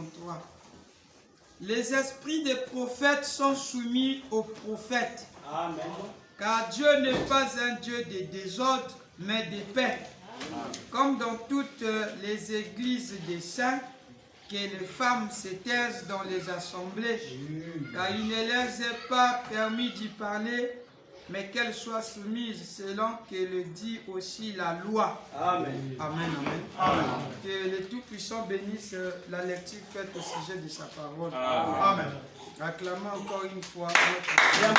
33. Les esprits des prophètes sont soumis aux prophètes. Amen. Car Dieu n'est pas un Dieu de désordre, mais de paix. Amen. Comme dans toutes les églises des saints, que les femmes se taisent dans les assemblées, car il ne leur est pas permis d'y parler, mais qu'elles soient soumises selon que le dit aussi la loi. Amen. Amen, amen. Amen. Que le Tout-Puissant bénisse la lecture faite au sujet de sa parole. Amen. Amen. Acclamons encore une fois notre Seigneur.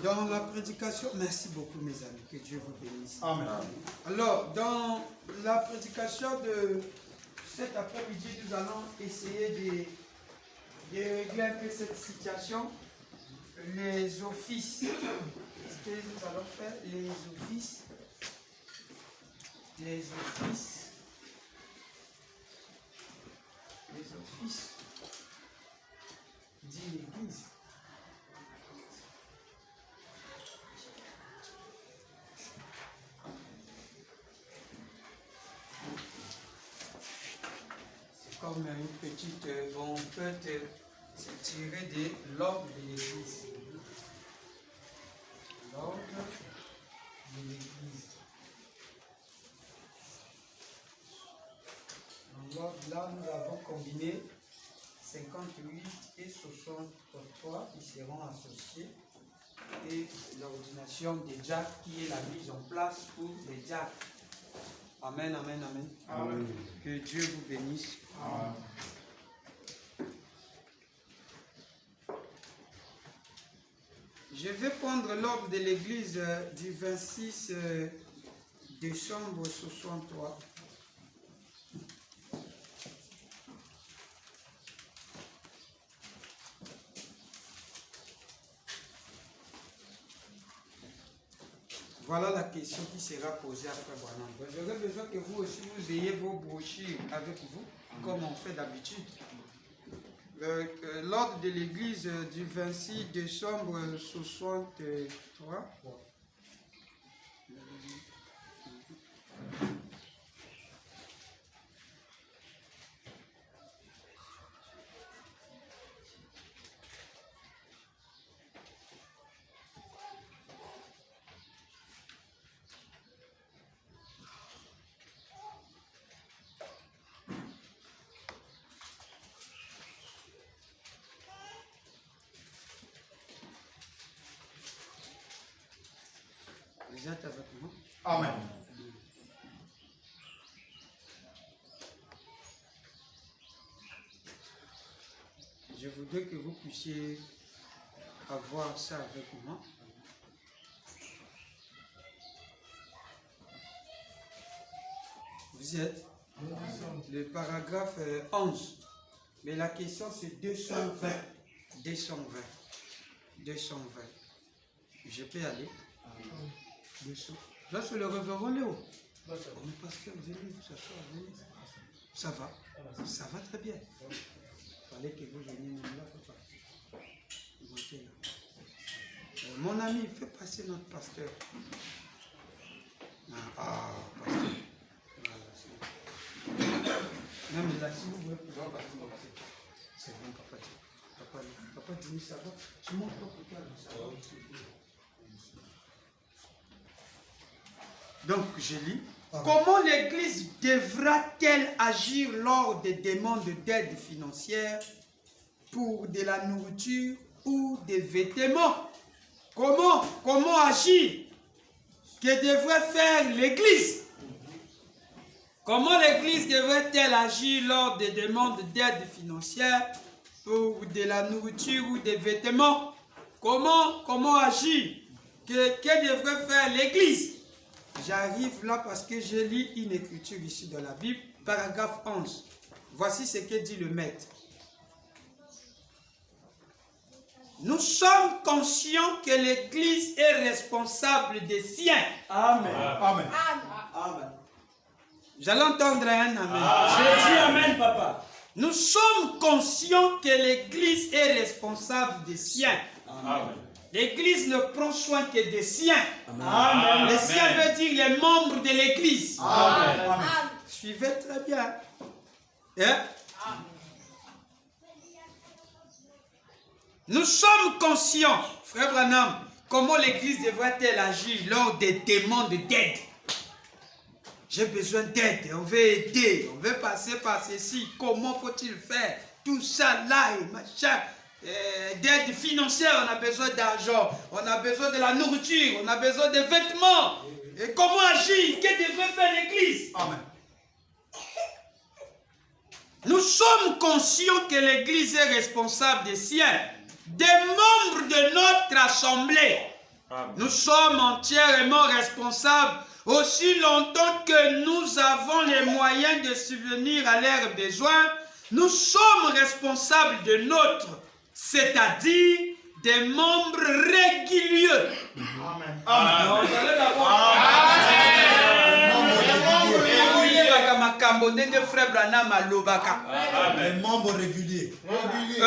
Dans la prédication, merci beaucoup mes amis, que Dieu vous bénisse. Amen. Alors, dans la prédication de cet après-midi, nous allons essayer de régler un peu cette situation. Les offices, ce que nous allons faire, les offices d'une église. Comme une petite, on peut se tirer de l'ordre de l'église. L'ordre de l'église. Dans l'ordre là, nous avons combiné 58 et 63 qui seront associés. Et l'ordination des diacres qui est la mise en place pour les diacres. Amen, amen, amen. Amen. Que Dieu vous bénisse. Amen. Je vais prendre l'ordre de l'église du 26 décembre 63. Voilà la question qui sera posée à Frère Branham. J'aurais besoin que vous aussi vous ayez vos brochures avec vous, comme on fait d'habitude. L'ordre de l'église du 26 décembre 63. Vous êtes avec moi? Amen. Je voudrais que vous puissiez avoir ça avec moi. Vous êtes? Le paragraphe 11. Mais la question c'est 220. 220. Je peux aller? Là, c'est le révérend Léo. On est pasteur, venez, vous s'asseoir, venez. Ça va très bien. Il fallait que vous veniez même là, papa. Montez là. Mon ami, fais passer notre pasteur. Pasteur. Non, mais là, si vous voulez pouvoir passer, c'est bon, papa. Papa, dis-moi, ça va. Tu montes pas pour toi, ça va. Donc, je lis. Comment l'Église devra-t-elle agir lors des demandes d'aide financière pour de la nourriture ou des vêtements? Comment agir? Que devrait faire l'Église? Comment l'Église devrait-elle agir lors des demandes d'aide financière pour de la nourriture ou des vêtements? Comment agir? Que devrait faire l'Église? J'arrive là parce que je lis une écriture ici dans la Bible, paragraphe 11. Voici ce que dit le maître. Nous sommes conscients que l'Église est responsable des siens. Amen. Amen. Amen. J'allais entendre un amen. J'ai dit amen, papa. Nous sommes conscients que l'Église est responsable des siens. Amen. L'Église ne prend soin que des siens. Amen. Les siens veut dire les membres de l'Église. Amen. Suivez très bien. Hein? Nous sommes conscients, frère Branham, comment l'Église devrait-elle agir lors des demandes d'aide. J'ai besoin d'aide, on veut aider, on veut passer par ceci, comment faut-il faire? Tout ça là et machin. D'aide financière, on a besoin d'argent, on a besoin de la nourriture, on a besoin de vêtements. Et comment agir? Que devrait faire l'Église? Amen. Nous sommes conscients que l'Église est responsable des siens, des membres de notre assemblée. Amen. Nous sommes entièrement responsables aussi longtemps que nous avons les moyens de subvenir à leurs besoins. Nous sommes responsables de notre, c'est-à-dire des membres réguliers. Amen. Non, vous allez d'abord. Les membres réguliers. Régulier.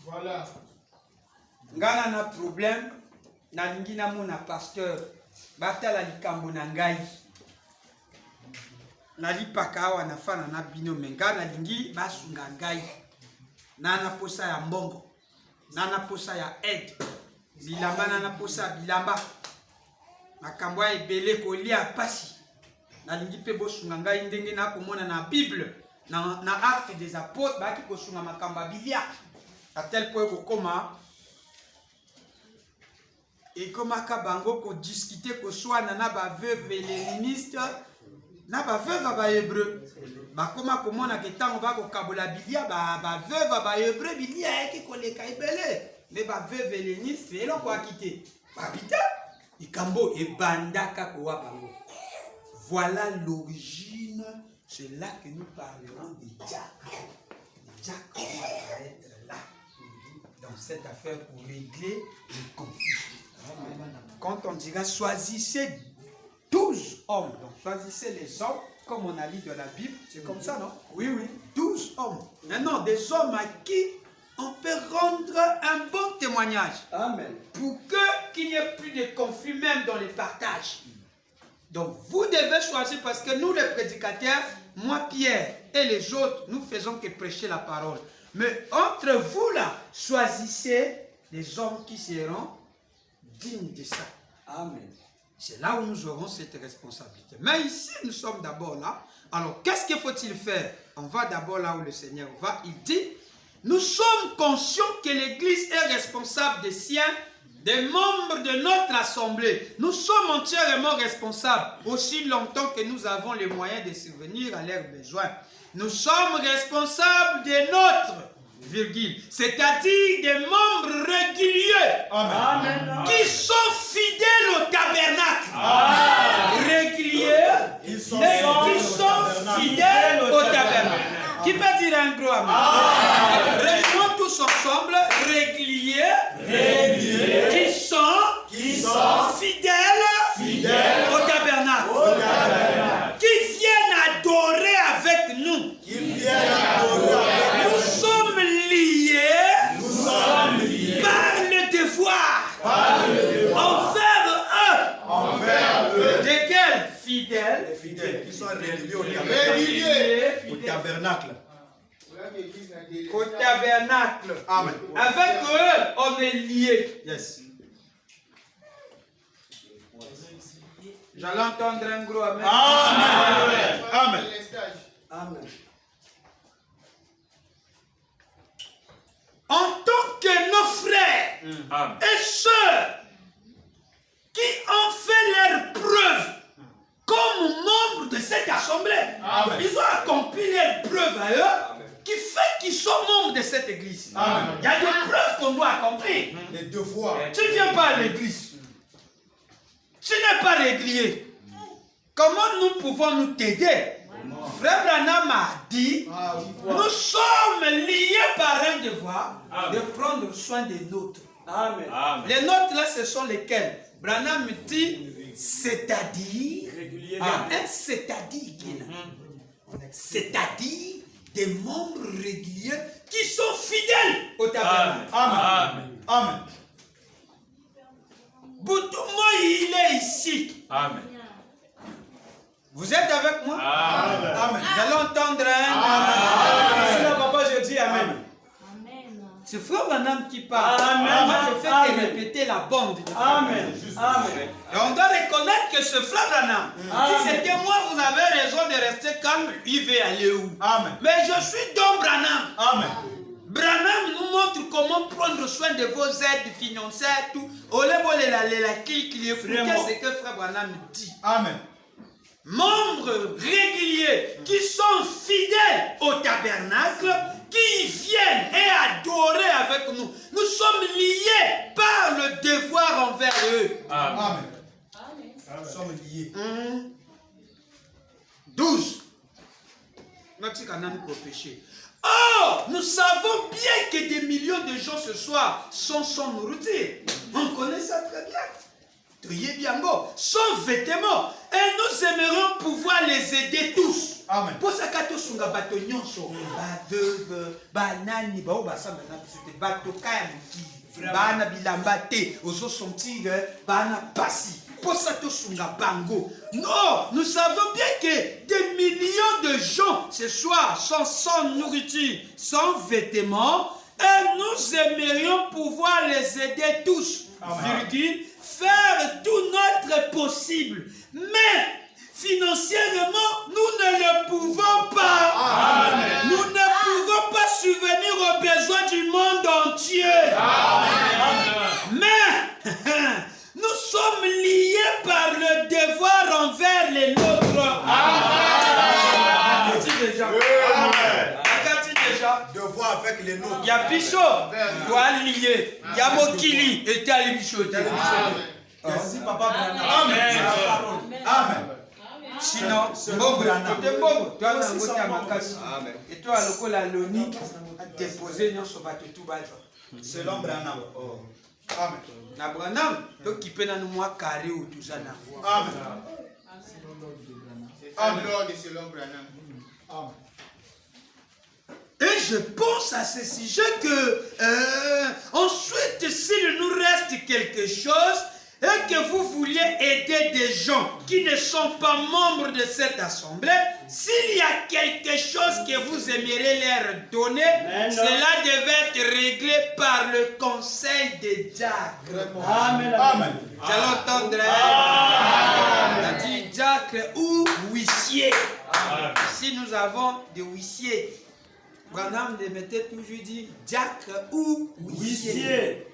Voilà. Ngana na problème na lingina mona pasteur batala likambo na ngai. Nali pakawa na fana na bino menga na lingi basunga ngai. Na posa ya mbongo. Na posa ya aide. Bilamba na posa bilamba. Makambo ya ebele kolia pasi. Na lingi pe bosunga ngai ndenge na komona na Bible. Na Actes des Apôtres baki kosunga makamba bilia. À tel point que koma et comme bango ko discuter ko soit nana ba veuve helléniste na ba veuve ba hébreu ba koma komona ke tango ba ko kabola bilia ba veuve ba hébreu bilia ki ko leka ebele mais ba veuve helléniste et l'on ko quitter ba bita ikambo e bandaka ko wa bango. Voilà l'origine, c'est là que nous parlerons des diacres. Les diacres vont être là dans cette affaire pour régler les conflits. Quand on dira choisissez 12 hommes, donc choisissez les hommes, comme on a lu dans la Bible, c'est comme ça, non? Oui, oui, 12 hommes. Maintenant, des hommes à qui on peut rendre un bon témoignage. Amen. Pour qu'il n'y ait plus de conflits, même dans les partages. Donc, vous devez choisir, parce que nous, les prédicateurs, moi, Pierre, et les autres, nous faisons que prêcher la parole. Mais entre vous, là, choisissez les hommes qui seront dignes de ça. Amen. C'est là où nous aurons cette responsabilité. Mais ici, nous sommes d'abord là. Alors, qu'est-ce qu'il faut-il faire? On va d'abord là où le Seigneur va. Il dit, nous sommes conscients que l'Église est responsable des siens, des membres de notre assemblée. Nous sommes entièrement responsables aussi longtemps que nous avons les moyens de subvenir à leurs besoins. Nous sommes responsables de notre, c'est-à-dire des membres réguliers. Amen. Qui sont fidèles au tabernacle. Amen. Réguliers, Ils qui sont sont fidèles au tabernacle. Qui peut dire un gros amen? Réjouissons tous ensemble, réguliers, qui sont fidèles au tabernacle. Qui viennent adorer avec nous. Nous sommes liés par le devoir envers eux. De quels fidèles? Les fidèles qui sont réguliers au tabernacle. Au tabernacle. Amen. Avec eux, on est liés. Yes. J'allais entendre un gros amen. Amen. Amen. Amen. En tant que nos frères et sœurs qui ont fait leur preuve comme membres de cette assemblée, Amen. ils ont accompli leur preuve à eux, qui fait prophètes qui sont membres de cette église, il y a des preuves qu'on doit accomplir. Les devoirs. Tu ne viens pas à l'église. Tu n'es pas régulier. Comment nous pouvons nous t'aider? Frère Branham a dit, nous sommes liés par un devoir de prendre soin des nôtres. Amen. Les nôtres là, ce sont lesquels? Branham dit, c'est-à-dire, il y a un c'est-à-dire qui est là. C'est-à-dire des membres réguliers qui sont fidèles au tabernacle. Amen. Amen. Boutouma, il est ici. Amen. Vous êtes avec moi? Amen. Nous allons entendre un Amen. C'est là, papa, je dis Amen. C'est Frère Branham qui parle. Amen. Moi, je fais que répéter la bande. de Frère Amen. Amen. Et on doit reconnaître que ce Frère Branham, si c'était moi, vous avez raison de rester calme, il veut aller où? Amen. Mais je suis Don Branham. Amen. Branham nous montre comment prendre soin de vos aides financières, tout. Écoutez ce que Frère Branham dit. Amen. Membres réguliers qui sont fidèles au tabernacle, qui viennent et adorer avec nous. Nous sommes liés par le devoir envers eux. Amen. Nous sommes liés. 12. Notre canal pour péché. Oh, nous savons bien que des millions de gens ce soir sont sans nourriture. On connaît ça très bien. Sans vêtements. Et nous aimerions pouvoir les aider tous. Amen. Pour ça, quand on a bateau nyonso, veuve, banani, bao basa maintenant, c'était bateau kaya bana bilambate, ozo sentir, bana passi. Pour ça, tout sunga bango. Non, nous savons bien que des millions de gens ce soir sont sans nourriture, sans vêtements, et nous aimerions pouvoir les aider tous. Virgule, faire tout notre possible. Mais financièrement, nous ne le pouvons pas. Amen. Nous ne pouvons pas subvenir aux besoins du monde entier. Amen. Mais nous sommes liés par le devoir envers les nôtres. Amen. Déjà. Amen. Déjà. Devoir avec les nôtres. Il y a Bichot, doit lier. Il y a Mokili, et Tali Bichot. Merci, Papa Branham. Amen. Amen. Sinon, Bobo, côté Bobo, toi, tu as voté à Makasi. Et toi, le col à l'ONI, a déposé dans son bateau tout bas. Selon Branham. Amen. Na Branham, donc qui peut nous moi carré ou tout ça. Amen. Amen. Selon Branham. Amen. Et je pense à ce sujet que ensuite, s'il nous reste quelque chose et que vous vouliez aider des gens qui ne sont pas membres de cette assemblée, s'il y a quelque chose que vous aimeriez leur donner, cela devait être réglé par le conseil des diacres. Amen. Amen. J'allais entendre. On a dit diacre ou huissier. Ici, nous avons des huissiers. Branham de mettait toujours dit diacre ou huissier.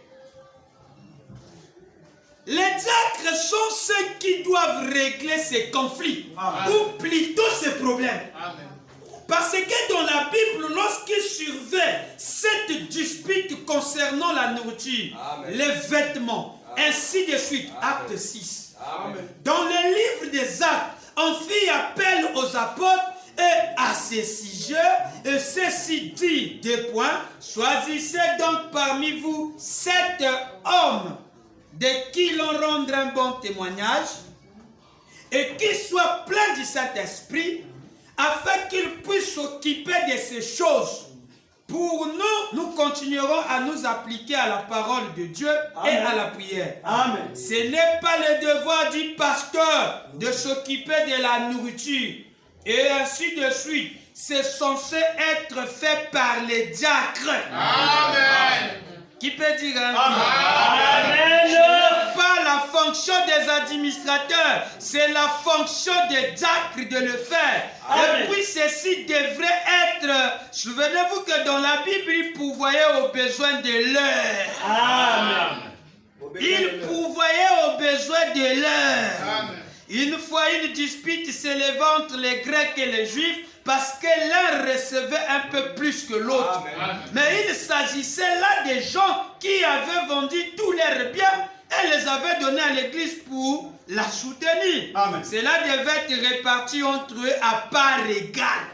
Les diacres sont ceux qui doivent régler ces conflits, ou plutôt ces problèmes. Parce que dans la Bible, lorsqu'il surveille cette dispute concernant la nourriture, les vêtements, ainsi de suite, acte 6. Dans le livre des actes, on fit appel aux apôtres et à ces sujets, et ceci dit, 2 points, choisissez donc parmi vous 7 hommes de qui l'on rendre un bon témoignage et qui soient pleins du Saint-Esprit afin qu'ils puissent s'occuper de ces choses. Pour nous, nous continuerons à nous appliquer à la parole de Dieu et à la prière. Amen. Ce n'est pas le devoir du pasteur de s'occuper de la nourriture et ainsi de suite. C'est censé être fait par les diacres. Amen. Qui peut dire un Amen. Ce n'est pas la fonction des administrateurs, c'est la fonction des diacres de le faire. Amen. Et puis ceci devrait être, souvenez-vous que dans la Bible, il pourvoyait aux besoins de l'heure. Amen. Il pourvoyait aux besoins de l'heure. Amen. Une fois une dispute s'élevant entre les Grecs et les Juifs parce que l'un recevait un peu plus que l'autre. Mais il s'agissait là des gens qui avaient vendu tous leurs biens et les avaient donnés à l'église pour la soutenir. Cela devait être réparti entre eux à part égale.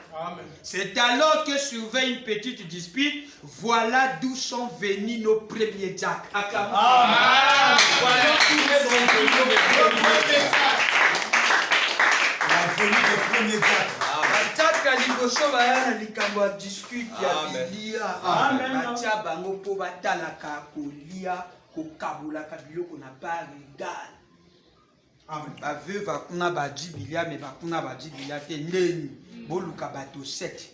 C'est alors que survint une petite dispute. Voilà d'où sont venus nos premiers jacks. Voilà d'où sont venus nos premiers jacks. La venue des premiers jacks. Bataka liboso bayana likambo discute ya bilia. Batia bango po batalaka kolia kokabulaka biloko na part égale. Baveuve bakuna bajibilia me bakuna bajibilia te ndeni boluka bato 7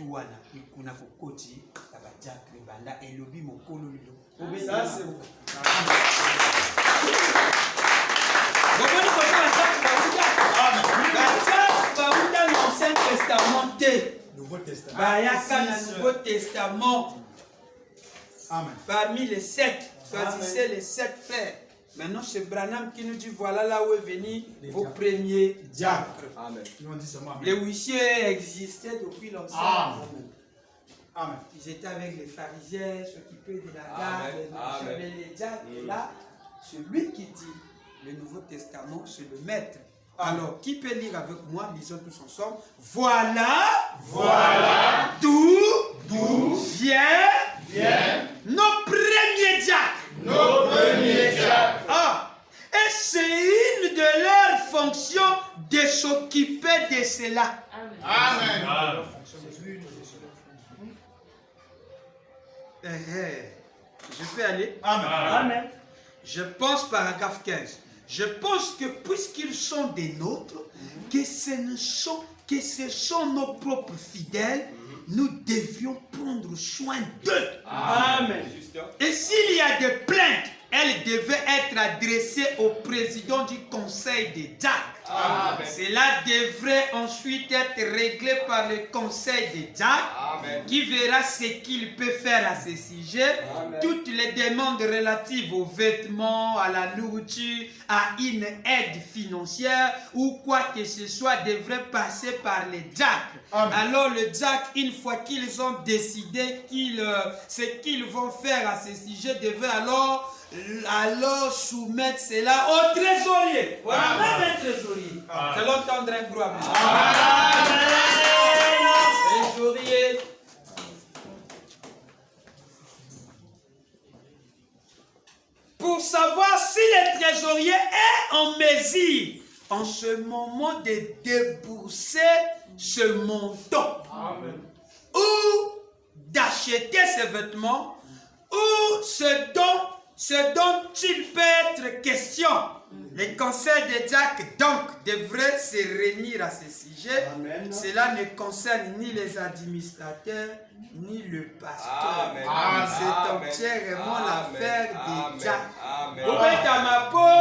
wana kuna kokoti ya badiakre banda elobi mokolo lelo obeza c'est bon. Boboni dans l'Ancien Testament, Nouveau Testament. Bayaka na Nouveau Testament. Amen. Parmi les 7, choisissez les 7 frères. Maintenant, c'est Branham qui nous dit voilà là où est venu vos premiers diacres. Amen. Les huissiers existaient depuis longtemps. Amen. Ils étaient avec les pharisiens, s'occupaient de la garde. Mais les diacres, là, celui qui dit le Nouveau Testament, c'est le maître. Alors, qui peut lire avec moi? Lisons tous ensemble. Voilà d'où viennent nos premiers diacres. Et c'est une de leurs fonctions de s'occuper de cela. Amen. Je peux aller? Amen. Je pense paragraphe 15. Je pense que puisqu'ils sont des nôtres, que ce sont nos propres fidèles, nous devions prendre soin d'eux. Amen. Et s'il y a des plaintes, elles devaient être adressées au président du conseil des diacres. Cela devrait ensuite être réglé par le conseil des diacres qui verra ce qu'il peut faire à ce sujet. Toutes les demandes relatives aux vêtements, à la nourriture, à une aide financière ou quoi que ce soit devraient passer par les diacres. Alors le diacre, une fois qu'ils ont décidé ce qu'ils vont faire à ce sujet, devait alors soumettre cela au trésorier. Voilà, même un trésorier. C'est l'entendre un gros amen. Trésorier. Pour savoir si le trésorier est en mesure en ce moment de débourser ce montant. Ou d'acheter ses vêtements ou ce dont il peut être question. Le conseil des diacres donc devrait se réunir à ce sujet. Cela ne concerne ni les administrateurs ni le pasteur. C'est entièrement l'affaire des diacres. Vous êtes à ma peau.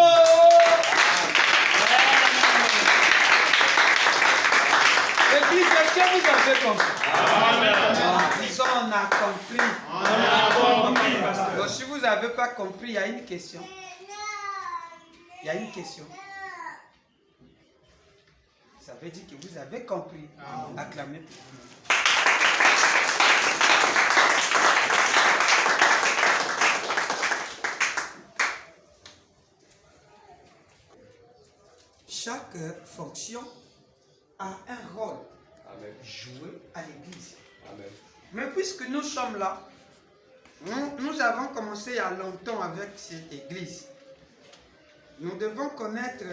Église, est-ce que vous avez compris? Disons, on a compris. Donc, si vous n'avez pas compris, il y a une question. Il y a une question. Ça veut dire que vous avez compris. Acclamez pour vous. Chaque fonction a un rôle joué à l'église. Mais puisque nous sommes là, nous avons commencé il y a longtemps avec cette église. Nous devons connaître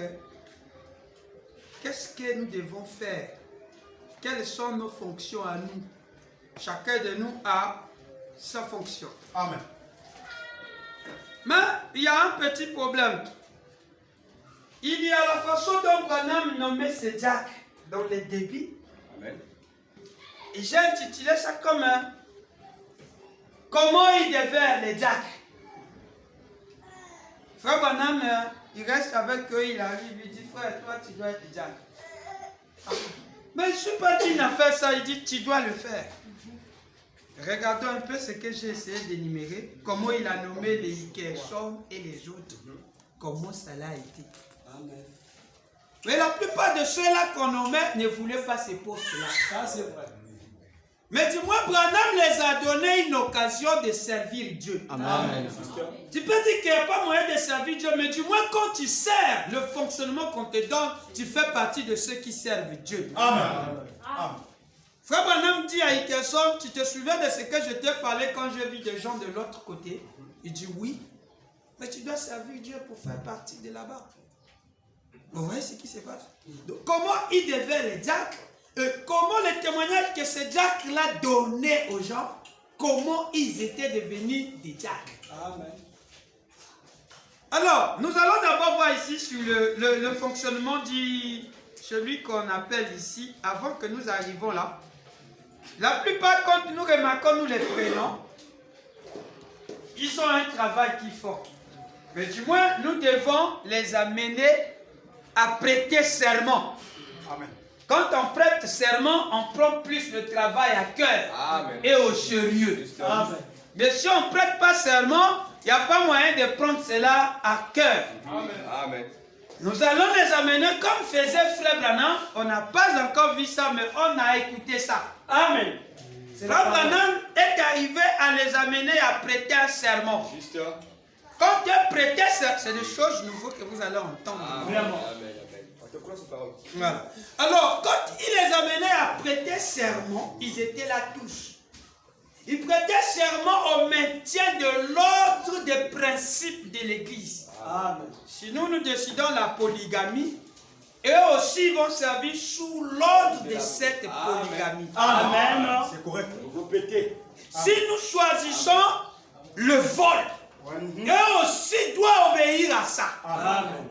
qu'est-ce que nous devons faire. Quelles sont nos fonctions à nous. Chacun de nous a sa fonction. Amen. Mais il y a un petit problème. Il y a la façon dont Branham nommait ces diacres dans les débits. Et j'ai intitulé ça comme comment il devait les diacres. Frère Branham, il reste avec eux, il arrive, il dit frère, toi tu dois être diacre. Mais je ne suis pas dit à faire ça, il dit tu dois le faire. Regardons un peu ce que j'ai essayé d'énumérer, comment il a nommé les Gershom et les autres, comment cela a été. Mais la plupart de ceux-là qu'on nommait ne voulaient pas ces postes-là. Ça, c'est vrai. Mais du moins, Branham les a donné une occasion de servir Dieu. Amen. Tu peux dire qu'il n'y a pas moyen de servir Dieu, mais du moins quand tu sers le fonctionnement qu'on te donne, tu fais partie de ceux qui servent Dieu. Amen. Frère Branham dit à Hickerson, tu te souviens de ce que je t'ai parlé quand j'ai vu des gens de l'autre côté? Il dit oui, mais tu dois servir Dieu pour faire partie de là-bas. Vous voyez ce qui se passe? Donc, comment il devait les diacres? Comment le témoignage que ces diacres-là donnaient aux gens, comment ils étaient devenus des diacres. Amen. Alors, nous allons d'abord voir ici sur le fonctionnement de celui qu'on appelle ici, avant que nous arrivions là. La plupart, quand nous remarquons, nous les prenons, ils ont un travail qu'ils font. Mais du moins, nous devons les amener à prêter serment. Amen. Quand on prête serment, on prend plus le travail à cœur et au sérieux. Amen. Mais si on ne prête pas serment, il n'y a pas moyen de prendre cela à cœur. Amen. Nous allons les amener comme faisait Frère Branham. On n'a pas encore vu ça, mais on a écouté ça. Amen. Frère Branham est arrivé à les amener à prêter un serment. Quand Dieu prêtait, c'est des choses nouvelles que vous allez entendre. Vraiment. Voilà. Alors, quand il les amenait à prêter serment, ils étaient là tous. Ils prêtaient serment au maintien de l'ordre des principes de l'Église. Amen. Si nous décidons la polygamie, eux aussi vont servir sous l'ordre de cette polygamie. Amen. C'est correct. Répétez. Si nous choisissons le vol, eux aussi doivent obéir à ça. Amen.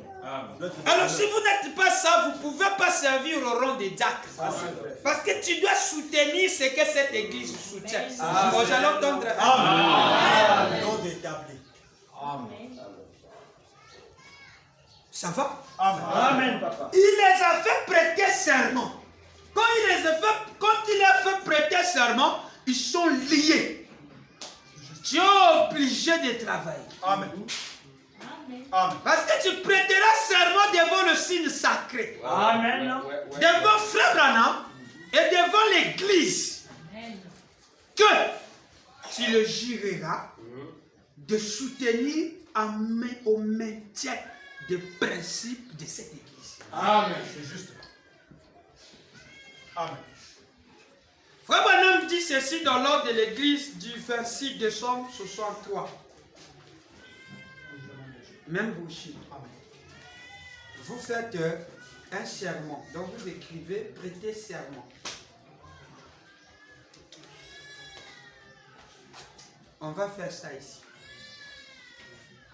Alors si vous n'êtes pas ça, vous ne pouvez pas servir au rang des diacres. Parce que tu dois soutenir ce que cette église soutient. Bon, j'allais entendre. Amen. Nom d'établi. Amen. Ça va? Amen. Amen, papa. Il les a fait prêter serment. Quand il a fait prêter serment, ils sont liés. Tu es obligé de travailler. Amen. Amen. Parce que tu prêteras serment devant le signe sacré. Amen. Devant Frère Branham et devant l'église. Que tu le jureras de soutenir au maintien des principes de cette église. Amen. C'est juste. Amen. Frère Branham dit ceci dans l'ordre de l'église du 26 décembre 63. Même bullshit. Vous faites un serment. Donc vous écrivez prêter serment. On va faire ça ici.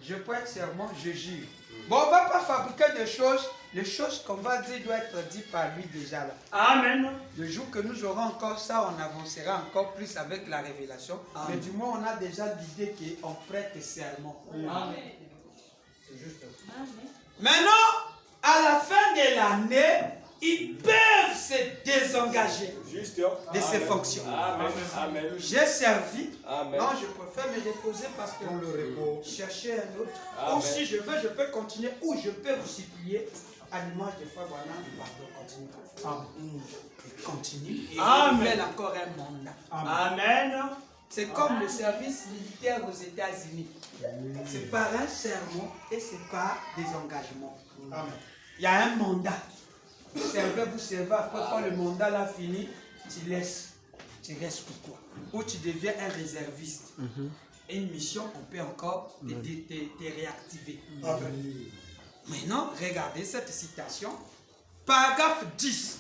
Je prête serment, je jure. Bon, on ne va pas fabriquer des choses. Les choses qu'on va dire doivent être dites par lui déjà là. Amen. Le jour que nous aurons encore ça, on avancera encore plus avec la révélation. Amen. Mais du moins, on a déjà l'idée qu'on prête serment. Amen. Maintenant, à la fin de l'année, ils peuvent se désengager de ces fonctions. Amen. J'ai servi. Amen. Non, je préfère me déposer parce que Pour le repos. chercher un autre. Amen. Ou si je veux, je peux continuer. Ou je peux vous supplier à l'image de Frère Branham. Pardon, continue. Continue. Et Amen. il fait encore un mandat. Amen. C'est comme le service militaire aux États-Unis. C'est par un serment et c'est par des engagements. Amen. Il y a un mandat. Vous servez, après quand le mandat l'a fini, tu laisses. Tu restes pour toi. Ou tu deviens un réserviste. Et une mission, on peut encore te réactiver. Amen. Maintenant, regardez cette citation. Paragraphe 10.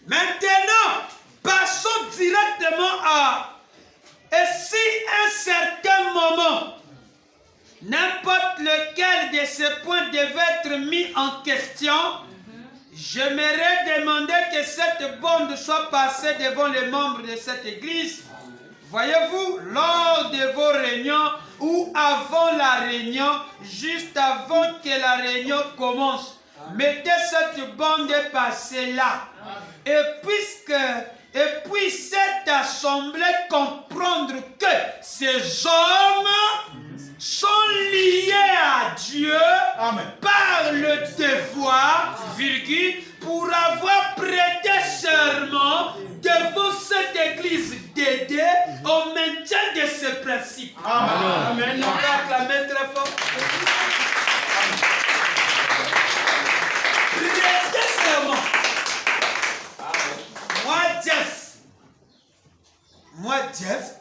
Maintenant, passons directement à... Et si à un certain moment, n'importe lequel de ces points devait être mis en question, j'aimerais demander que cette bande soit passée devant les membres de cette église. Voyez-vous, lors de vos réunions ou avant la réunion, juste avant que la réunion commence, mettez cette bande passée là. Et puisque Et puis cette assemblée comprendre que ces hommes sont liés à Dieu par le devoir, virgule, pour avoir prêté serment devant cette église d'aider au maintien de ce principe. Amen. On va acclamer très fort. Prêter serment. Moi, Jeff,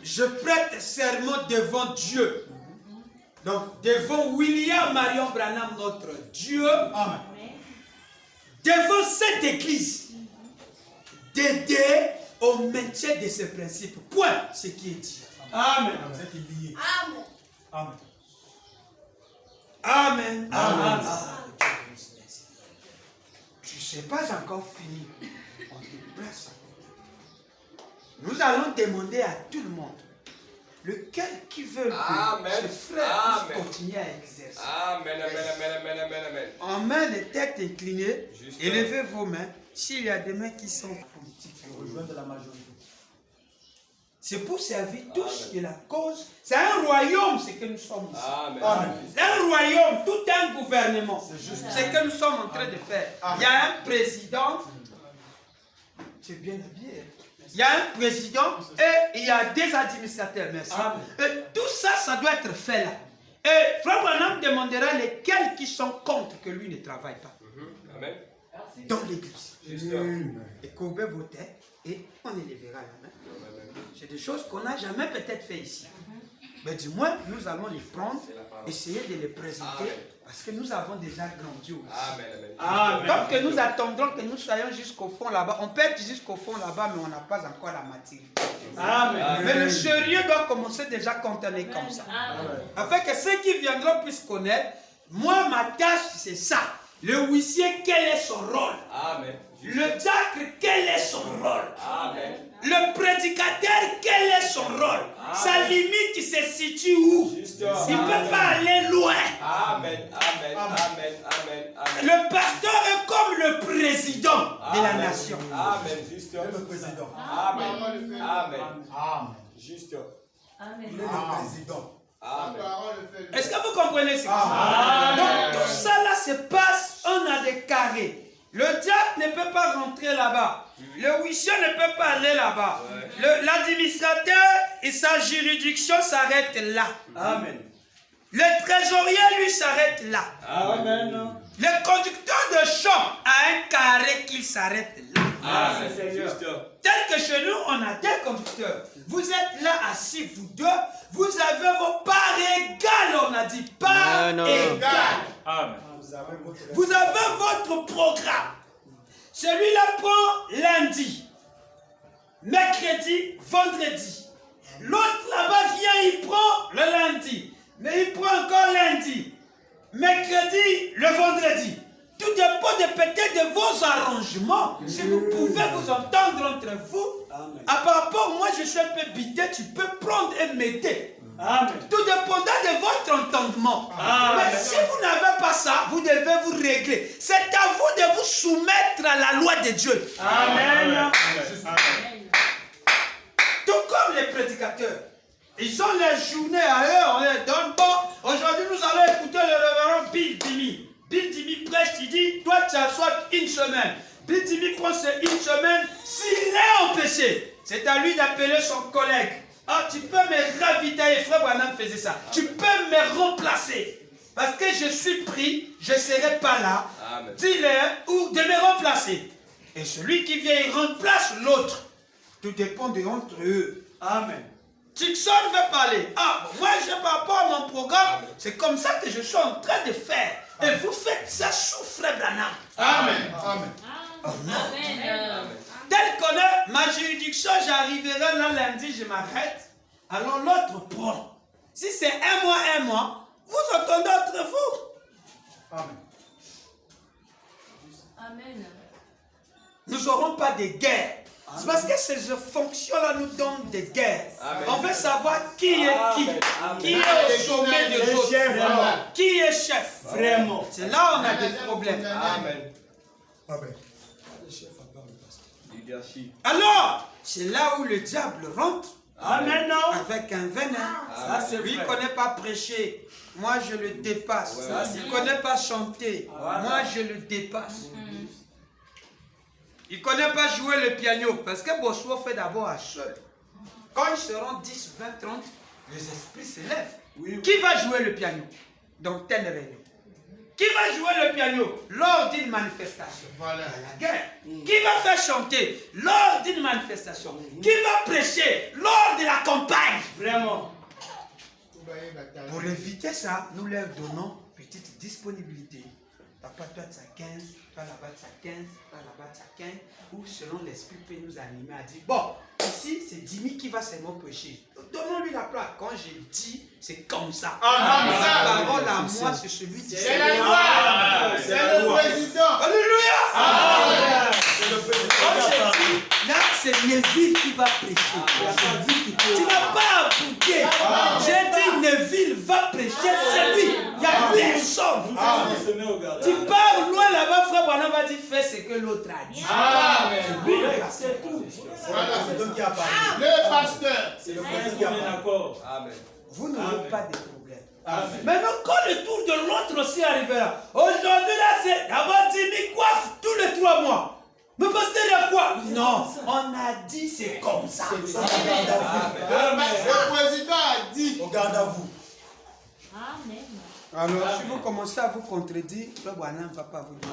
je prête serment devant Dieu. Donc, devant William Marion Branham, notre Dieu, devant cette église, d'aider au maintien de ce principe. Point, ce qui est dit. Amen. Amen. Amen. Amen. Tu ne sais pas encore fini. On te place. Nous allons demander à tout le monde, lequel qui veut que ce frère puisse continuer à exercer. Amen. En main, les têtes inclinées, élevez vos mains. S'il y a des mains qui sont politiques, rejoindre la majorité. C'est pour servir tous de la cause. C'est un royaume, ce que nous sommes ici. C'est un royaume, tout un gouvernement. C'est ce que nous sommes en train de faire. Il y a un président. Tu es bien habillé. Il y a un président et il y a des administrateurs. Merci. Et tout ça, ça doit être fait là. Et Frère Branham demandera lesquels qui sont contre que lui ne travaille pas. Amen. Dans l'église. Et courbez vos têtes et on élèvera la main. C'est des choses qu'on n'a jamais peut-être fait ici. Mais du moins, nous allons les prendre, essayer de les présenter, parce que nous avons déjà grandi aussi. Donc que nous attendrons que nous soyons jusqu'au fond là-bas. On peut être jusqu'au fond là-bas, mais on n'a pas encore la matière. Mais le sérieux doit commencer déjà quand on est comme ça. Afin que ceux qui viendront puissent connaître, moi, ma tâche, c'est ça. Le huissier, quel est son rôle? Le diacre, quel est son rôle? Le prédicateur, quel est son rôle? Sa limite se situe où? Il ne peut pas aller loin. Le pasteur est comme le président de la nation. Le président. Il est le président. Est-ce que vous comprenez ce que c'est? Donc tout ça là se passe, on a des carrés. Le diable ne peut pas rentrer là-bas. Le huissier ne peut pas aller là-bas. L'administrateur et sa juridiction s'arrêtent là. Amen. Le trésorier, lui, s'arrête là. Amen. Le conducteur de chant a un carré qui s'arrête là. Amen. Tel que chez nous, on a deux conducteurs. Vous êtes là assis, vous deux. Vous avez vos parts égales, on a dit parts égales. Amen. Vous avez votre programme. Celui-là prend lundi, mercredi, vendredi. L'autre là-bas vient, il prend le lundi. Mais il prend encore lundi, mercredi, le vendredi. Tout dépend de peut-être de vos arrangements. Si vous pouvez vous entendre entre vous. À par rapport, moi je suis un peu bité, tu peux prendre et m'aider. Tout dépendant de votre entendement. Mais si vous n'avez pas ça, vous devez vous régler. C'est à vous de vous soumettre à la loi de Dieu. Amen. Tout comme les prédicateurs. Ils ont les journées à eux, on les donne. Bon, aujourd'hui nous allons écouter le révérend Bill Dimi. Bill Dimi prêche, il dit, toi tu as soit une semaine. Bill Dimi prend une semaine, s'il est en péché, c'est à lui d'appeler son collègue. Ah, tu peux me ravitailler, frère Branham faisait ça. Tu peux me remplacer. Parce que je suis pris, je ne serai pas là. Dis-leur ou de me remplacer. Et celui qui vient, il remplace l'autre. Tout dépend de entre eux. Amen. Tixon veut parler. Ah, moi je par rapport à mon programme, c'est comme ça que je suis en train de faire. Et vous faites ça sous frère Branham. Amen. Amen. Amen. Tel qu'on est, ma juridiction, j'arriverai là lundi, je m'arrête. Alors l'autre prend. Si c'est un mois, vous entendez entre vous. Amen. Amen. Nous n'aurons pas de guerre. C'est parce que ces fonctions-là nous donnent des guerres. Amen. On veut savoir qui est qui. Qui est au sommet des autres. Qui est chef. Vraiment. C'est là où on a des problèmes. Amen. Amen. Alors, c'est là où le diable rentre. Amen. Avec un venin. Lui, il ne connaît pas prêcher. Moi, je le dépasse. Il ne connaît pas chanter. Moi, je le dépasse. Il ne connaît pas jouer le piano. Parce que Bossuo fait d'abord à seul. Quand ils seront 10, 20, 30, les esprits s'élèvent. Qui va jouer le piano dans telle réunion? Qui va jouer le piano lors d'une manifestation? Voilà. La guerre. Qui va faire chanter lors d'une manifestation? Qui va prêcher lors de la campagne? Vraiment. Pour éviter ça, nous leur donnons petite disponibilité. Papa, toi, tu as 15, toi là-bas, tu as 15, toi là-bas, tu as 15. Ou selon l'esprit peut nous animer à dire, bon, ici, c'est Dimi qui va seulement prêcher. Donnons-lui la place. Quand j'ai dit, c'est comme ça. La parole à moi, c'est celui qui... C'est la loi. C'est le président. Alléluia. C'est le président. Là, c'est Neville qui va prêcher. Tu n'as pas appliqué. J'ai dit Neville va prêcher, c'est lui. Il n'y a personne. Tu pars loin là-bas, frère Branham va dire fais ce que l'autre a dit. C'est tout. C'est donc qui a parlé. Le pasteur. C'est le président qui a parlé. Amen. Vous n'aurez pas de problème. Maintenant, quand le tour de l'autre aussi arrivera, aujourd'hui là, c'est d'abord Dimi coiffe tous les 3 mois. Mais pasteur, il y a quoi? Non, on a dit c'est comme ça. Le président a dit. Regarde à vous. Amen. Alors, si vous commencez à vous contredire, Frère Branham ne va pas vous dire.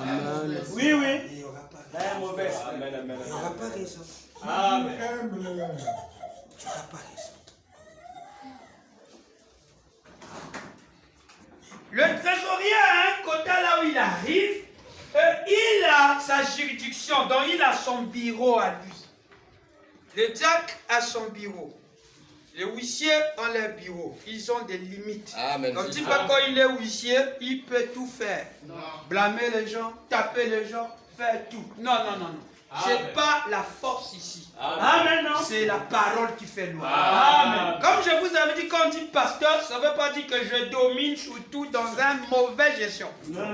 Oui. Il n'y aura pas de... Amen. Amen. Il n'y aura pas raison. Amen. Tu n'auras pas raison. Le trésorier a un quota là où il arrive. Il a sa juridiction, donc il a son bureau à lui. Le diacre a son bureau. Les huissiers ont leur bureau. Ils ont des limites. Amen. Donc, dis pas quand il est huissier, il peut tout faire. Non. Blâmer les gens, taper les gens, faire tout. Non. C'est pas la force ici. Amen. C'est la parole qui fait loi. Amen. Comme je vous avais dit, quand on dit pasteur, ça ne veut pas dire que je domine sur tout dans une mauvaise gestion. Non.